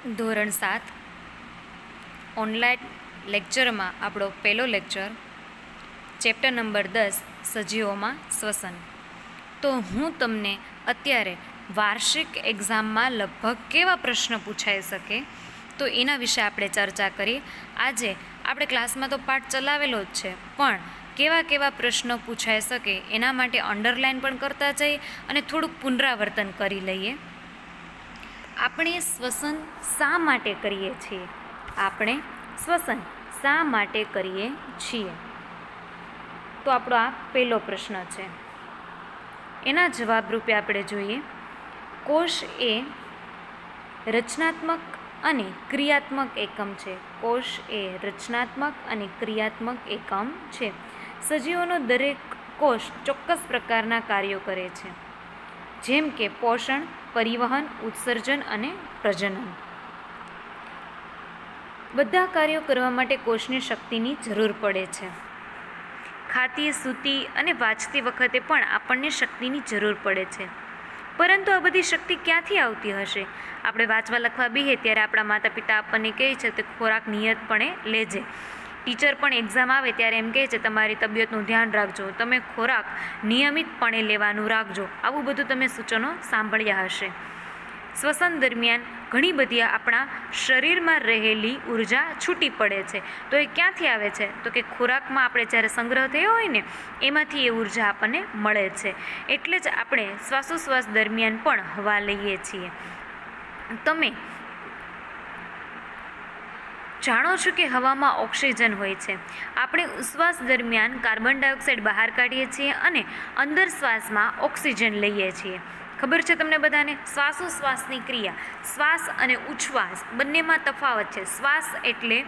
ધોરણ 7 ઓનલાઈન લેક્ચરમાં આપણો પહેલો લેક્ચર ચેપ્ટર નંબર 10 સજીવોમાં શ્વસન. તો હું તમને અત્યારે વાર્ષિક એક્ઝામમાં લગભગ કેવા પ્રશ્ન પૂછાઈ શકે તો એના વિશે આપણે ચર્ચા કરીએ. આજે આપણે ક્લાસમાં તો પાઠ ચલાવેલો જ છે, પણ કેવા કેવા પ્રશ્નો પૂછાઈ શકે એના માટે અંડરલાઇન પણ કરતા જઈએ અને થોડુંક પુનરાવર્તન કરી લઈએ. આપણે શ્વસન શા માટે કરીએ છીએ? આપણે શ્વસન શા માટે કરીએ છીએ? તો આપણો આ પહેલો પ્રશ્ન છે. એના જવાબ રૂપે આપણે જોઈએ, કોષ એ રચનાત્મક અને ક્રિયાત્મક એકમ છે. કોષ એ રચનાત્મક અને ક્રિયાત્મક એકમ છે. સજીવોનો દરેક કોષ ચોક્કસ પ્રકારના કાર્યો કરે છે, જેમ કે પોષણ, પરિવહન, ઉત્સર્જન અને પ્રજનન. બધા કાર્યો કરવા માટે કોષને શક્તિની જરૂર પડે છે. ખાતી, સૂતી અને વાંચતી વખતે પણ આપણને શક્તિની જરૂર પડે છે. પરંતુ આ બધી શક્તિ ક્યાંથી આવતી હશે? આપણે વાંચવા લખવા બેસીએ ત્યારે આપણા માતા પિતા આપણને કહે છે કે ખોરાક નિયતપણે લેજે. ટીચર પણ એક્ઝામ આવે ત્યારે એમ કહે છે તમારી તબિયતનું ધ્યાન રાખજો, તમે ખોરાક નિયમિતપણે લેવાનું રાખજો. આવું બધું તમે સૂચનો સાંભળ્યા હશે. શ્વસન દરમિયાન ઘણી બધી આપણા શરીરમાં રહેલી ઉર્જા છૂટી પડે છે. તો એ ક્યાંથી આવે છે? તો કે ખોરાકમાં આપણે જ્યારે સંગ્રહ થયો હોય ને એમાંથી એ ઉર્જા આપણને મળે છે. એટલે જ આપણે શ્વાસોશ્વાસ દરમિયાન પણ હવા લઈએ છીએ. તમે જાણો છો કે હવામાં ઓક્સિજન હોય છે. આપણે ઉશ્વાસ દરમિયાન કાર્બન ડાયોક્સાઇડ બહાર કાઢીએ છીએ અને અંદર શ્વાસમાં ઓક્સિજન લઈએ છીએ. ખબર છે તમને બધાને? શ્વાસોશ્વાસની ક્રિયા, શ્વાસ અને ઉચ્છ્વાસ બંનેમાં તફાવત છે. શ્વાસ એટલે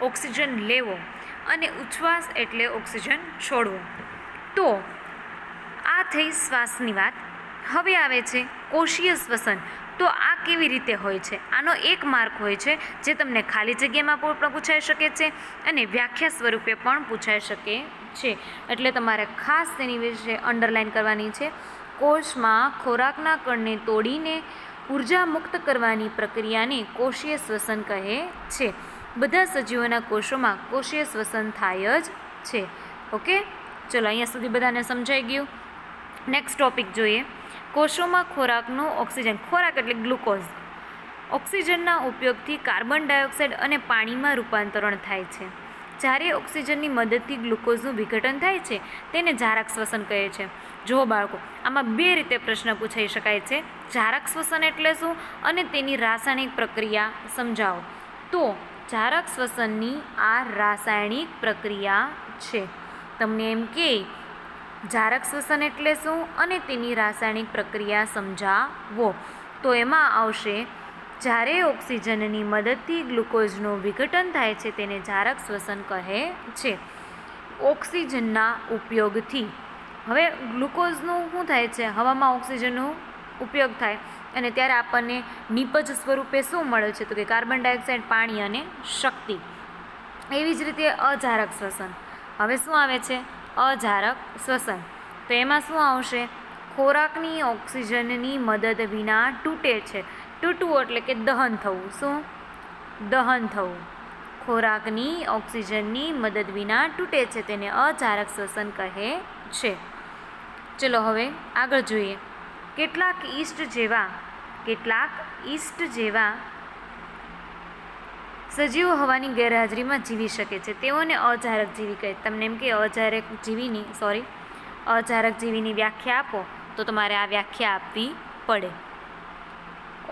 ઓક્સિજન લેવો અને ઉચ્છ્વાસ એટલે ઓક્સિજન છોડવો. તો આ થઈ શ્વાસની વાત. હવે આવે છે કોષીય શ્વસન. તો આ કેવી રીતે હોય છે? આનો એક માર્ક હોય છે જે તમને ખાલી જગ્યામાં પણ પૂછાઈ શકે છે અને વ્યાખ્યા સ્વરૂપે પણ પૂછાઈ શકે છે. એટલે તમારે ખાસ તેની વિશે અંડરલાઇન કરવાની છે. કોષમાં ખોરાકના કણને તોડીને ઉર્જા મુક્ત કરવાની પ્રક્રિયાને કોષીય શ્વસન કહે છે. બધા સજીવોના કોષોમાં કોષીય શ્વસન થાય જ છે. ઓકે, ચલો અહીંયા સુધી બધાને સમજાઈ ગયું. નેક્સ્ટ ટોપિક જોઈએ. કોષોમાં ખોરાકનો ઓક્સિજન, ખોરાક એટલે ગ્લુકોઝ, ઓક્સિજનના ઉપયોગથી કાર્બન ડાયોક્સાઇડ અને પાણીમાં રૂપાંતરણ થાય છે. જ્યારે ઓક્સિજનની મદદથી ગ્લુકોઝનું વિઘટન થાય છે તેને જારક શ્વસન કહે છે. જુઓ બાળકો, આમાં બે રીતે પ્રશ્ન પૂછાઈ શકાય છે. જારક શ્વસન એટલે શું અને તેની રાસાયણિક પ્રક્રિયા સમજાવો. તો જારક શ્વસનની આ રાસાયણિક પ્રક્રિયા છે. તમને એમ કે જારક શ્વસન એટલે શું અને તેની રાસાયણિક પ્રક્રિયા સમજાવો, તો એમાં આવશે જ્યારે ઓક્સિજનની મદદથી ગ્લુકોઝનું વિઘટન થાય છે તેને જારક શ્વસન કહે છે. ઓક્સિજનના ઉપયોગથી, હવે ગ્લુકોઝનું શું થાય છે? હવામાં ઓક્સિજનનો ઉપયોગ થાય અને ત્યારે આપણને નિપજ સ્વરૂપે શું મળે છે? તો કે કાર્બન ડાયોક્સાઇડ, પાણી અને શક્તિ. એવી જ રીતે અજારક શ્વસન. હવે શું આવે છે? અજારક શ્વસન. તો એમાં શું આવશે? ખોરાકની ઓક્સિજનની મદદ વિના તૂટે છે. તૂટવું એટલે કે દહન થવું. શું? દહન થવું. ખોરાકની ઓક્સિજનની મદદ વિના તૂટે છે તેને અજારક શ્વસન કહે છે. ચલો હવે આગળ જોઈએ. કેટલાક ઈસ્ટ જેવા સજીવો હવાની ગેરહાજરીમાં જીવી શકે છે. તેઓને અજારક જીવી કહે. તમને એમ કે અજારક જીવીની વ્યાખ્યા આપો તો તમારે આ વ્યાખ્યા આપવી પડે.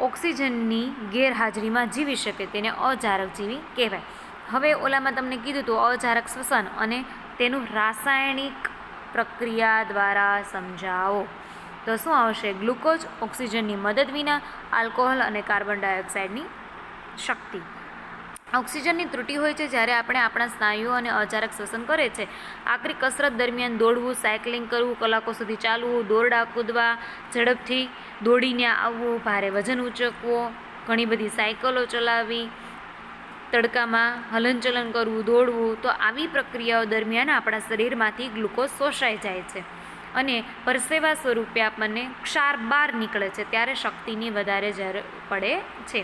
ઓક્સિજનની ગેરહાજરીમાં જીવી શકે તેને અજારક જીવી કહેવાય. હવે ઓલામાં તમને કીધું હતું અજારક શ્વસન અને તેનું રાસાયણિક પ્રક્રિયા દ્વારા સમજાવો. તો શું આવશે? ગ્લુકોઝ, ઓક્સિજનની મદદ વિના, આલ્કોહોલ અને કાર્બન ડાયોક્સાઇડની શક્તિ. ઓક્સિજનની ત્રુટિ હોય છે જ્યારે આપણે આપણા સ્નાયુઓ અને અજારક શ્વસન કરે છે. આકરી કસરત દરમિયાન દોડવું, સાયકલિંગ કરવું, કલાકો સુધી ચાલવું, દોરડા કૂદવા, ઝડપથી દોડીને આવવું, ભારે વજન ઉચકવું, ઘણી બધી સાયકલો ચલાવવી, તડકામાં હલનચલન કરવું, દોડવું, તો આવી પ્રક્રિયાઓ દરમિયાન આપણા શરીરમાંથી ગ્લુકોઝ શોષાઈ જાય છે અને પરસેવા સ્વરૂપે આપણને ક્ષાર બહાર નીકળે છે ત્યારે શક્તિની વધારે જરૂર પડે છે.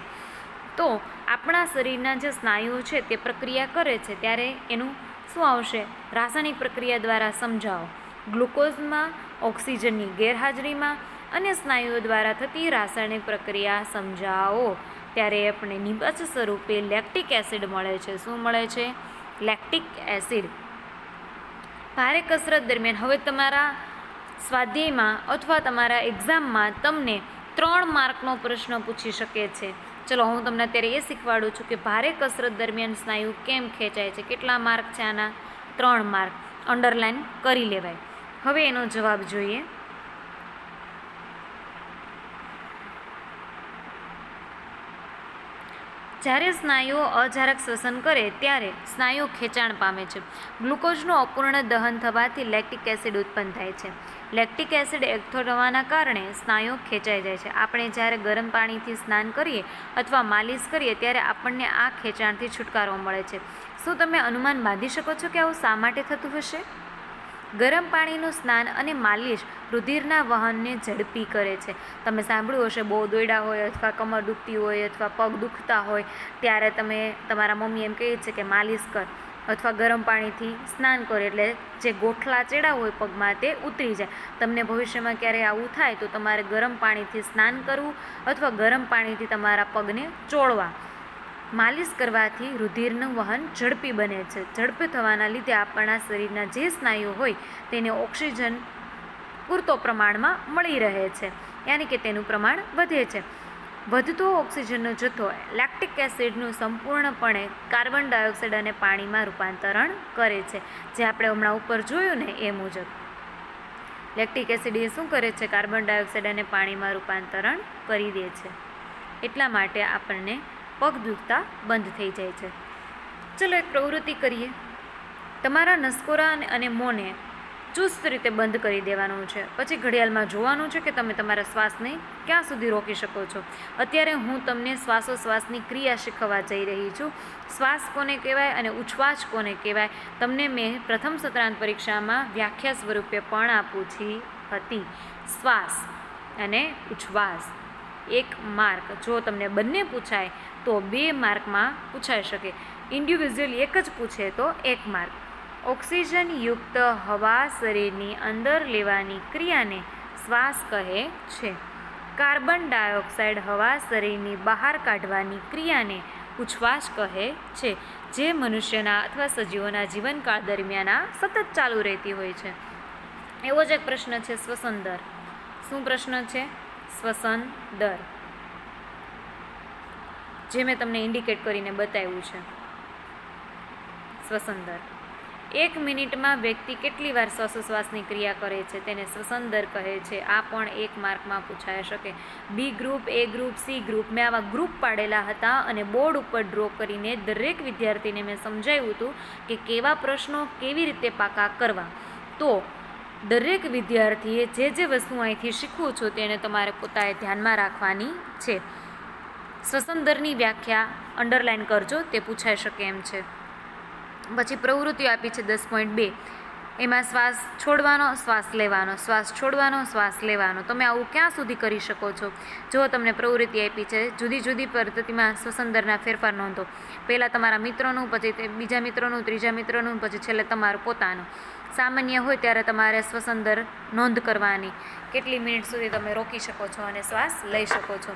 તો આપણા શરીરના જે સ્નાયુઓ છે તે પ્રક્રિયા કરે છે ત્યારે એનું શું આવશે? રાસાયણિક પ્રક્રિયા દ્વારા સમજાવો. ગ્લુકોઝમાં ઓક્સિજનની ગેરહાજરીમાં અને સ્નાયુઓ દ્વારા થતી રાસાયણિક પ્રક્રિયા સમજાવો. ત્યારે આપણે નિપજ સ્વરૂપે લેક્ટિક એસિડ મળે છે. શું મળે છે? Lactic acid. ભારે કસરત દરમિયાન હવે તમારા સ્વાધ્યાયમાં અથવા તમારા એક્ઝામમાં તમને 3 માર્કનો પ્રશ્ન પૂછી શકે છે. ચલો હું તમને અત્યારે એ શીખવાડું છું કે ભારે કસરત દરમિયાન સ્નાયુ કેમ ખેંચાય છે. કેટલા માર્ક છે આના? 3 માર્ક. અંડરલાઈન કરી લેવાય. હવે એનો જવાબ જોઈએ. જ્યારે સ્નાયુઓ અજારક શ્વસન કરે ત્યારે સ્નાયુઓ ખેંચાણ પામે છે. ગ્લુકોઝનું અપૂર્ણ દહન થવાથી લેક્ટિક એસિડ ઉત્પન્ન થાય છે. લેક્ટિક એસિડ એકઠો થવાના કારણે સ્નાયુઓ ખેંચાઈ જાય છે. આપણે જ્યારે ગરમ પાણીથી સ્નાન કરીએ અથવા માલિશ કરીએ ત્યારે આપણને આ ખેંચાણથી છુટકારો મળે છે. શું તમે અનુમાન બાંધી શકો છો કે આવું શા માટે થતું હશે? ગરમ પાણીનું સ્નાન અને માલિશ રુધિરના વહનને ઝડપી કરે છે. તમે સાંભળ્યું હશે, બહુ દોડ્યા હોય અથવા કમર દુખતી હોય અથવા પગ દુખતા હોય ત્યારે તમારા મમ્મી એમ કહે છે કે માલિશ કર અથવા ગરમ પાણીથી સ્નાન કરો એટલે જે ગોઠલા ચેડા હોય પગમાં તે ઉતરી જાય. તમને ભવિષ્યમાં ક્યારેય આવું થાય તો તમારે ગરમ પાણીથી સ્નાન કરવું અથવા ગરમ પાણીથી તમારા પગને ચોળવા. માલિશ કરવાથી રુધિરનું વહન ઝડપી બને છે. ઝડપી થવાના લીધે આપણા શરીરના જે સ્નાયુ હોય તેને ઓક્સિજન પૂરતો પ્રમાણમાં મળી રહે છે, યાની કે તેનું પ્રમાણ વધે છે. વધતો ઓક્સિજનનો જથ્થો લેક્ટિક એસિડનું સંપૂર્ણપણે કાર્બન ડાયોક્સાઇડ અને પાણીમાં રૂપાંતરણ કરે છે. જે આપણે હમણાં ઉપર જોયું ને એ મુજબ લેક્ટિક એસિડ એ શું કરે છે? કાર્બન ડાયોક્સાઇડ અને પાણીમાં રૂપાંતરણ કરી દે છે. એટલા માટે આપણને પગ દુખતા બંધ થઈ જાય છે. ચલો એક પ્રવૃત્તિ કરીએ. તમારા નસકોરા અને મોંને ચુસ્ત રીતે બંધ કરી દેવાનું છે. પછી ઘડિયાળમાં જોવાનું છે કે તમે તમારા શ્વાસને ક્યાં સુધી રોકી શકો છો. અત્યારે હું તમને શ્વાસોશ્વાસની ક્રિયા શીખવવા જઈ રહી છું. શ્વાસ કોને કહેવાય અને ઉચ્છ્વાસ કોને કહેવાય તમને મેં પ્રથમ સત્રાંત પરીક્ષામાં વ્યાખ્યા સ્વરૂપે પણ પૂછી હતી. શ્વાસ અને ઉચ્છ્વાસ 1 માર્ક. જો તમને બંને પૂછાય તો 2 માર્કમાં પૂછાઈ શકે. ઇન્ડિવિજ્યુઅલ એક જ પૂછે તો 1 માર્ક. ઓક્સિજનયુક્ત હવા શરીરની અંદર લેવાની ક્રિયાને શ્વાસ કહે છે. કાર્બન ડાયોક્સાઇડ હવા શરીરની બહાર કાઢવાની ક્રિયાને ઉચ્છ્વાસ કહે છે, જે મનુષ્યના અથવા સજીવોના જીવનકાળ દરમિયાન આ સતત ચાલુ રહેતી હોય છે. એવો જ એક પ્રશ્ન છે શ્વસન દર. શું પ્રશ્ન છે? શ્વસન દર, જે મેં તમને ઇન્ડિકેટ કરીને બતાવ્યું છે. શ્વસન દર 1 મિનિટમાં વ્યક્તિ કેટલી વાર શ્વાસોશ્વાસની ક્રિયા કરે છે તેને શ્વસન દર કહે છે. આ પણ 1 માર્કમાં પૂછાઈ શકે. બી ગ્રુપ, એ ગ્રુપ, સી ગ્રુપ, મેં આવા ગ્રુપ પાડેલા હતા અને બોર્ડ ઉપર ડ્રો કરીને દરેક વિદ્યાર્થીને મેં સમજાવ્યું હતું કે કેવા પ્રશ્નો કેવી રીતે પાકા કરવા. તો દરેક વિદ્યાર્થીએ જે વસ્તુ અહીંથી શીખવું છું તેને તમારે પોતાએ ધ્યાનમાં રાખવાની છે. શ્વસન દરની વ્યાખ્યા અંડરલાઈન કરજો, તે પૂછાઈ શકે એમ છે. પછી પ્રવૃત્તિઓ આપી છે 10.2. એમાં શ્વાસ છોડવાનો, શ્વાસ લેવાનો, શ્વાસ છોડવાનો, શ્વાસ લેવાનો. તમે આવું ક્યાં સુધી કરી શકો છો? જો તમને પ્રવૃત્તિ આપી છે જુદી જુદી પદ્ધતિમાં શ્વસન દરના ફેરફાર નોંધો. પહેલાં તમારા મિત્રોનું, પછી બીજા મિત્રોનું, ત્રીજા મિત્રોનું, પછી છેલ્લે તમારું પોતાનું. સામાન્ય હોય ત્યારે તમારે શ્વસન દર નોંધ કરવાની. કેટલી મિનિટ સુધી તમે રોકી શકો છો અને શ્વાસ લઈ શકો છો.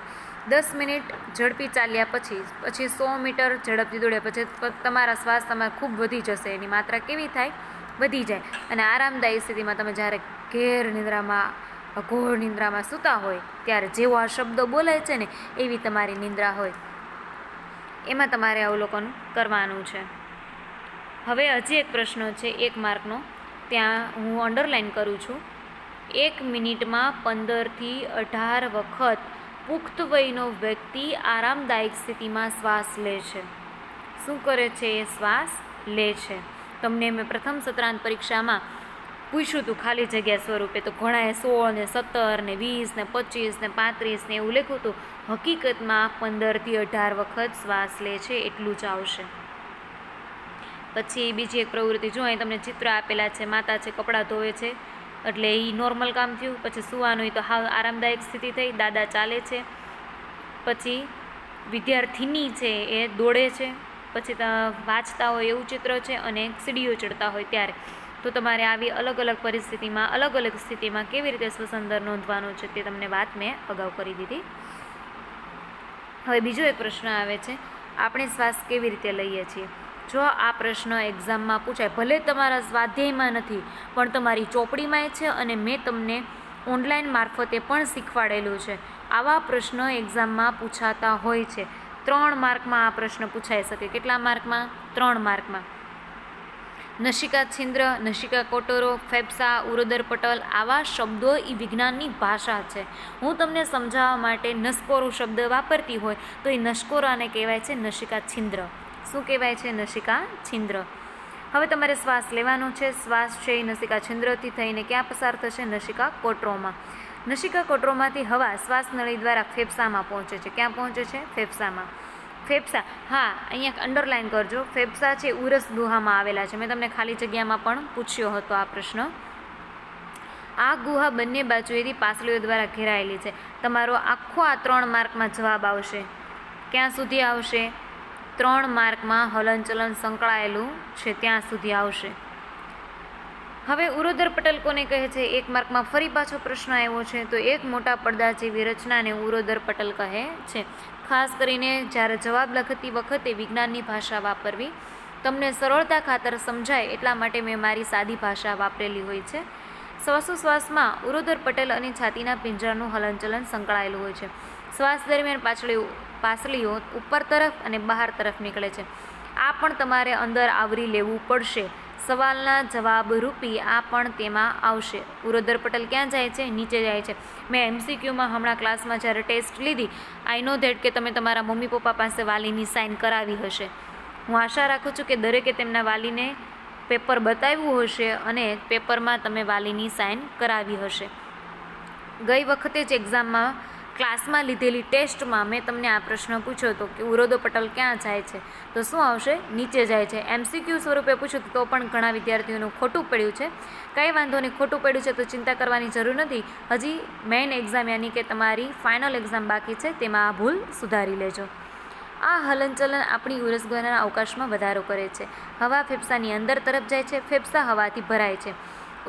10 મિનિટ ઝડપી ચાલ્યા પછી 100 મીટર ઝડપથી દોડ્યા પછી તમારા શ્વાસ તમારે ખૂબ વધી જશે. એની માત્રા કેવી થાય? વધી જાય. અને આરામદાયી સ્થિતિમાં તમે જ્યારે ઘેર નિંદ્રામાં, અઘોર નિંદ્રામાં સૂતા હોય ત્યારે જેવો આ શબ્દો બોલાય છે ને એવી તમારી નિંદ્રા હોય, એમાં તમારે અવલોકન કરવાનું છે. હવે હજી એક પ્રશ્ન છે 1 માર્કનો, ત્યાં હું અંડરલાઈન કરું છું. 1 મિનિટમાં 15 થી 18 વખત પુખ્ત વયનો વ્યક્તિ આરામદાયક સ્થિતિમાં શ્વાસ લે છે. શું કરે છે? એ શ્વાસ લે છે. તમને મેં પ્રથમ સત્રાંત પરીક્ષામાં પૂછ્યું હતું ખાલી જગ્યા સ્વરૂપે, તો ઘણાએ 16 ને 17 ને 20 ને 25 ને 35 ને એવું લખ્યું હતું. હકીકતમાં 15 થી 18 વખત શ્વાસ લે છે એટલું જ આવશે. પછી બીજી એક પ્રવૃત્તિ જો અહીં તમને ચિત્ર આપેલા છે. માતા છે, કપડાં ધોવે છે એટલે એ નોર્મલ કામ થયું. પછી સૂવાનું, એ તો હાવ આરામદાયક સ્થિતિ થઈ. દાદા ચાલે છે. પછી વિદ્યાર્થીની છે એ દોડે છે, પછી વાંચતા હોય એવું ચિત્ર છે, અને સીડીઓ ચડતા હોય ત્યારે. તો તમારે આવી અલગ અલગ પરિસ્થિતિમાં અલગ અલગ સ્થિતિમાં કેવી રીતે શ્વસન દર નોંધવાનો છે તે તમને વાત મેં અગાઉ કરી દીધી. હવે બીજો એક પ્રશ્ન આવે છે, આપણે શ્વાસ કેવી રીતે લઈએ છીએ. જો આ પ્રશ્ન એક્ઝામમાં પૂછાય, ભલે તમારા સ્વાધ્યાયમાં નથી પણ તમારી ચોપડીમાં છે અને મેં તમને ઓનલાઈન મારફતે પણ શીખવાડેલું છે. આવા પ્રશ્નો એક્ઝામમાં પૂછાતા હોય છે. 3 માર્કમાં આ પ્રશ્ન પૂછાઈ શકે. કેટલા માર્કમાં? 3 માર્કમાં. નસિકા છિદ્ર, નસિકા કોટરો, ફેફસા, ઉરોદર પટલ, આવા શબ્દો એ વિજ્ઞાનની ભાષા છે. હું તમને સમજાવવા માટે નસકોરો શબ્દ વાપરતી હોય તો એ નસકોરાને કહેવાય છે નસિકા છિદ્ર. શું કહેવાય છે? નસિકા છિદ્ર. હવે તમારે શ્વાસ લેવાનો છે. શ્વાસ છે એ નસિકા છિદ્રથી થઈને ક્યાં પસાર થશે? નસિકા કોટરોમાં. નસિકા કોટરોમાંથી હવા શ્વાસનળી દ્વારા ફેફસામાં પહોંચે છે. ક્યાં પહોંચે છે? ફેફસામાં. ફેફસા, હા, અહીંયા અંડરલાઇન કરજો. ફેફસા છે ઉરસ ગુહામાં આવેલા છે. મેં તમને ખાલી જગ્યામાં પણ પૂછ્યો હતો આ પ્રશ્ન. આ ગુહા બંને બાજુએથી પાસળીઓ દ્વારા ઘેરાયેલી છે. તમારો આખો આ 3 માર્કમાં જવાબ આવશે. ક્યાં સુધી આવશે? 3 માર્કમાં હલનચલન સંકળાયેલું છે ત્યાં સુધી આવશે. હવે ઉરોદર પટલ કોને કહે છે? 1 માર્કમાં ફરી પાછો પ્રશ્ન આવ્યો છે. તો એક મોટા પડદા જેવી રચનાને ઉરોદર પટલ કહે છે. ખાસ કરીને જ્યારે જવાબ લખતી વખતે વિજ્ઞાનની ભાષા વાપરવી તમને સરળતા ખાતર સમજાય એટલા માટે મેં મારી સાદી ભાષા વાપરેલી હોય છે. શ્વાસોશ્વાસમાં ઉરોદર પટલ અને છાતીના પિંજરનું હલનચલન સંકળાયેલું હોય છે. શ્વાસ દરમિયાન પાસળીઓ ઉપર તરફ અને બહાર તરફ નીકળે છે. આ પણ તમારે અંદર આવરી લેવું પડશે. સવાલના જવાબ રૂપી આ પણ તેમાં આવશે. ઉરોદર પટલ ક્યાં જાય છે? નીચે જાય છે. મેં MCQમાં હમણાં ક્લાસમાં જ્યારે ટેસ્ટ લીધી, આઈ નો ધેટ કે તમે તમારા મમ્મી પપ્પા પાસે વાલીની સાઇન કરાવી હશે. હું આશા રાખું છું કે દરેકે તેમના વાલીને પેપર બતાવ્યું હશે અને પેપરમાં તમે વાલીની સાઇન કરાવી હશે. ગઈ વખતે જ એક્ઝામમાં ક્લાસમાં લીધેલી ટેસ્ટમાં મેં તમને આ પ્રશ્ન પૂછ્યો હતો કે ઉરોદર પટલ ક્યાં જાય છે? તો શું આવશે? નીચે જાય છે. MCQ સ્વરૂપે પૂછ્યું તો પણ ઘણા વિદ્યાર્થીઓનું ખોટું પડ્યું છે. કંઈ વાંધો નહીં, ખોટું પડ્યું છે તો ચિંતા કરવાની જરૂર નથી. હજી મેઇન એક્ઝામ યાની કે તમારી ફાઇનલ એક્ઝામ બાકી છે, તેમાં આ ભૂલ સુધારી લેજો. આ હલનચલન આપણી ઉરસગુહાના અવકાશમાં વધારો કરે છે. હવા ફેફસાની અંદર તરફ જાય છે. ફેફસા હવાથી ભરાય છે.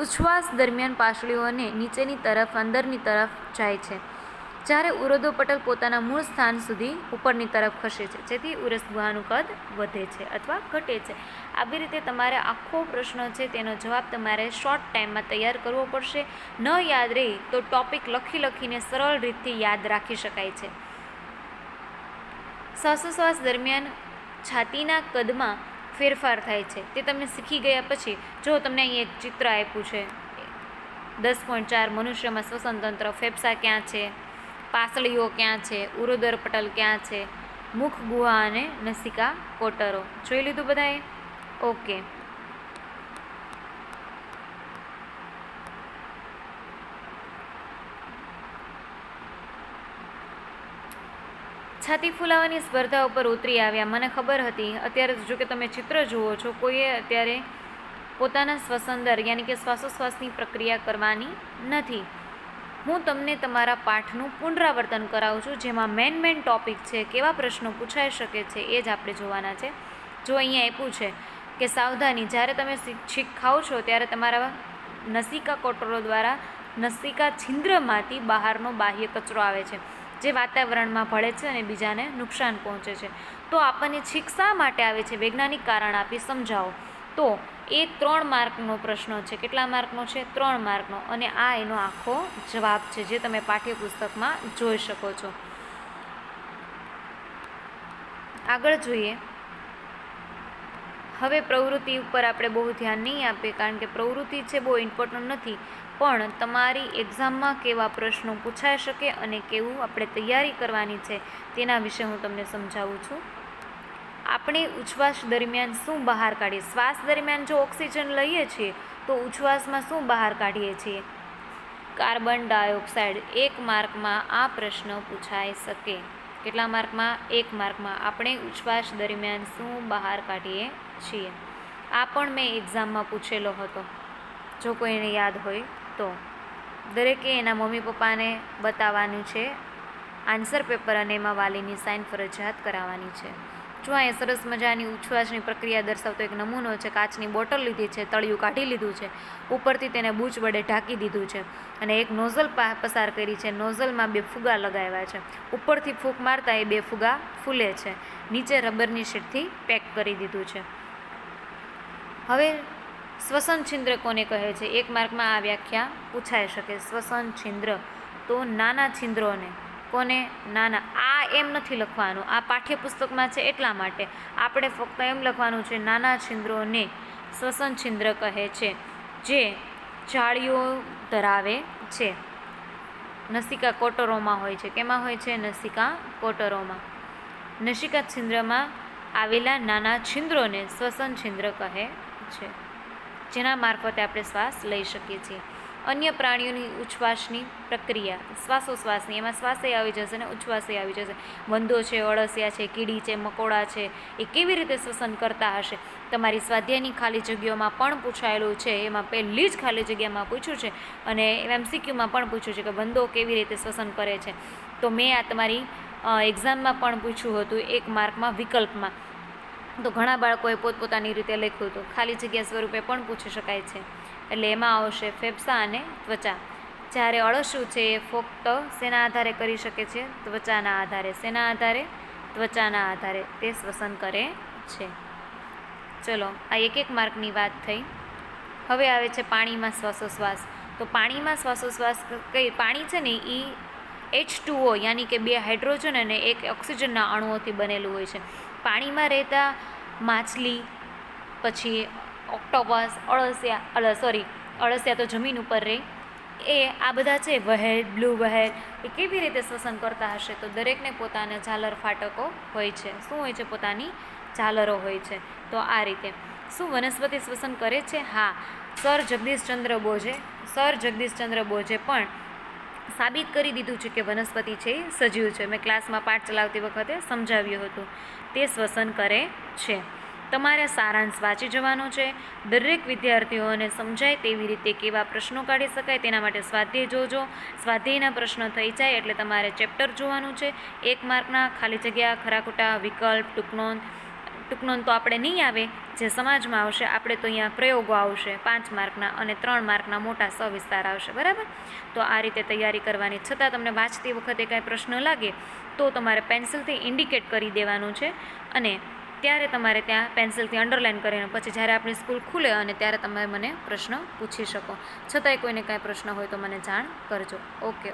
ઉચ્છ્વાસ દરમિયાન પાસળીઓને નીચેની તરફ અંદરની તરફ જાય છે. જ્યારે ઉરોદર પટલ પોતાના મૂળ સ્થાન સુધી ઉપરની તરફ ખસે છે, જેથી ઉરસ ગુહાનું કદ વધે છે અથવા ઘટે છે. આવી રીતે તમારે આખો પ્રશ્ન છે તેનો જવાબ તમારે શોર્ટ ટાઈમમાં તૈયાર કરવો પડશે. ન યાદ રહે તો ટોપિક લખીને સરળ રીતથી યાદ રાખી શકાય છે. શ્વાસોશ્વાસ દરમિયાન છાતીના કદમાં ફેરફાર થાય છે. તે તમે શીખી ગયા પછી જો તમને અહીં એક ચિત્ર આપ્યું છે 10.4 મનુષ્યમાં શ્વસન તંત્ર, ફેફસા ક્યાં છે, પાસળીઓ ક્યાં છે, ઉરોદર પટલ ક્યાં છે, મુખ ગુહા અને નસિકા કોટરો. જોઈ લીધું બધાએ? ઓકે. છાતી ફૂલાવાની સ્પર્ધા ઉપર ઉતરી આવ્યા. મને ખબર હતી. અત્યારે જો કે તમે ચિત્ર જુઓ છો, કોઈએ અત્યારે પોતાના શ્વસન દર યાની કે શ્વાસોશ્વાસની પ્રક્રિયા કરવાની નથી. હું તમને તમારા પાઠનું પુનરાવર્તન કરાવું છું, જેમાં મેન ટોપિક છે, કેવા પ્રશ્નો પૂછાઈ શકે છે એ જ આપણે જોવાના છે. જો અહીંયા આપ્યું છે કે સાવધાની, જ્યારે તમે છીંક ખાઓ છો ત્યારે તમારા નસિકા કોટરો દ્વારા નસિકા છિદ્રમાંથી બહારનો બાહ્ય કચરો આવે છે, જે વાતાવરણમાં ભળે છે અને બીજાને નુકસાન પહોંચે છે. તો આપણને છીંક શા માટે આવે છે? વૈજ્ઞાનિક કારણ આપી સમજાવો. તો એ 3 માર્કનો પ્રશ્ન છે. કેટલા માર્કનો છે? 3 માર્કનો. અને આ એનો આખો જવાબ છે, જે તમે પાઠ્યપુસ્તકમાં જોઈ શકો છો. આગળ જોઈએ. હવે પ્રવૃત્તિ ઉપર આપણે બહુ ધ્યાન નહીં આપીએ, કારણ કે પ્રવૃત્તિ છે બહુ ઇમ્પોર્ટન્ટ નથી, પણ તમારી એક્ઝામમાં કેવા પ્રશ્નો પૂછાઈ શકે અને કેવું આપણે તૈયારી કરવાની છે તેના વિશે હું તમને સમજાવું છું. આપણે ઉચ્છ્વાસ દરમિયાન શું બહાર કાઢીએ? શ્વાસ દરમિયાન જો ઓક્સિજન લઈએ છીએ તો ઉચ્છ્વાસમાં શું બહાર કાઢીએ છીએ? Carbon dioxide. 1 માર્કમાં આ પ્રશ્ન પૂછાઈ શકે. કેટલા માર્કમાં? 1 માર્કમાં. આપણે ઉચ્છ્વાસ દરમિયાન શું બહાર કાઢીએ છીએ? આ પણ મેં એક્ઝામમાં પૂછેલો હતો, જો કોઈને યાદ હોય તો. દરેકે એના મમ્મી પપ્પાને બતાવવાનું છે આન્સર પેપર અને એમાં વાલીની સાઇન ફરજિયાત કરાવવાની છે. જો અહીંયા સરસ મજાની ઉચ્છ્વાસની પ્રક્રિયા દર્શાવતો એક નમૂનો છે. કાચની બોટલ લીધી છે, તળિયું કાઢી લીધું છે, ઉપરથી તેને બૂચ વડે ઢાંકી દીધું છે અને એક નોઝલ પસાર કરી છે. નોઝલમાં 2 ફુગા લગાવ્યા છે. ઉપરથી ફૂંક મારતા એ 2 ફુગા ફૂલે છે. નીચે રબરની શીટથી પેક કરી દીધું છે. હવે શ્વસન છિદ્ર કોને કહે છે? 1 માર્કમાં આ વ્યાખ્યા પૂછાઈ શકે. શ્વસન છિદ્ર તો નાના છિદ્રોને. કોને? નાના. આ એમ નથી લખવાનું, આ પાઠ્યપુસ્તકમાં છે એટલા માટે. આપણે ફક્ત એમ લખવાનું છે નાના છિદ્રોને શ્વસન છિદ્ર કહે છે, જે જાળીઓ ધરાવે છે. નસિકા કોટરોમાં હોય છે. કેમાં હોય છે? નસિકા કોટરોમાં. નસિકા છિદ્રમાં આવેલા નાના છિદ્રોને શ્વસન છિદ્ર કહે છે, જેના મારફતે આપણે શ્વાસ લઈ શકીએ છીએ. અન્ય પ્રાણીઓની ઉચ્છ્વાસની પ્રક્રિયા, શ્વાસોશ્વાસની, એમાં શ્વાસે આવી જશે ને ઉચ્છ્વાસે આવી જશે. વંદો છે, અળસિયા છે, કીડી છે, મકોડા છે, એ કેવી રીતે શ્વસન કરતા હશે? તમારી સ્વાધ્યાયની ખાલી જગ્યાઓમાં પણ પૂછાયેલું છે. એમાં પહેલી જ ખાલી જગ્યામાં પૂછ્યું છે અને MCQમાં પણ પૂછ્યું છે કે વંદો કેવી રીતે શ્વસન કરે છે. તો મેં આ તમારી એક્ઝામમાં પણ પૂછ્યું હતું 1 માર્કમાં વિકલ્પમાં. તો ઘણા બાળકોએ પોતપોતાની રીતે લખ્યું હતું. ખાલી જગ્યા સ્વરૂપે પણ પૂછી શકાય છે. એટલે એમાં આવશે ફેફસા અને ત્વચા. જ્યારે અળસિયું છે એ ફક્ત શેના આધારે કરી શકે છે? ત્વચાના આધારે. શેના આધારે? ત્વચાના આધારે તે શ્વસન કરે છે. ચલો, આ 1 માર્કની વાત થઈ. હવે આવે છે પાણીમાં શ્વાસોશ્વાસ. તો પાણીમાં શ્વાસોશ્વાસ કઈ? પાણી છે ને એ H2O યાની કે 2 હાઇડ્રોજન અને 1 ઓક્સિજનના અણુઓથી બનેલું હોય છે. પાણીમાં રહેતા માછલી, પછી ઓક્ટોપસ, અળસિયા તો જમીન ઉપર રહે, એ આ બધા છે વહેલ, બ્લુ વહેલ, એ કેવી રીતે શ્વસન કરતા હશે? તો દરેકને પોતાના ઝાલર ફાટકો હોય છે. શું હોય છે? પોતાની ઝાલરો હોય છે. તો આ રીતે. શું વનસ્પતિ શ્વસન કરે છે? હા. સર જગદીશચંદ્ર બોઝે પણ સાબિત કરી દીધું છે કે વનસ્પતિ છે એ સજીવ છે. મેં ક્લાસમાં પાઠ ચલાવતી વખતે સમજાવ્યું હતું. તે શ્વસન કરે છે. તમારે સારાંશ વાંચી જવાનો છે. દરેક વિદ્યાર્થીઓને સમજાય તેવી રીતે કેવા પ્રશ્નો કાઢી શકાય તેના માટે સ્વાધ્યાય જોજો. સ્વાધ્યાયના પ્રશ્નો થઈ જાય એટલે તમારે ચેપ્ટર જોવાનું છે. 1 માર્કના ખાલી જગ્યા, ખરા ખોટા, વિકલ્પ, ટૂંકનોંધ તો આપણે નહીં આવે, જે સમાજમાં આવશે. આપણે તો અહીંયા પ્રયોગો આવશે 5 માર્કના અને 3 માર્કના મોટા સવિસ્તાર આવશે. બરાબર? તો આ રીતે તૈયારી કરવાની. છતાં તમને વાંચતી વખતે કાંઈ પ્રશ્ન લાગે તો તમારે પેન્સિલથી ઇન્ડિકેટ કરી દેવાનું છે અને ત્યારે તમારે ત્યાં પેન્સિલથી અંડરલાઇન કરીને પછી જ્યારે આપણી સ્કૂલ ખુલે અને ત્યારે તમે મને પ્રશ્ન પૂછી શકો. છતાંય કોઈને કાંઈ પ્રશ્ન હોય તો મને જાણ કરજો. ઓકે.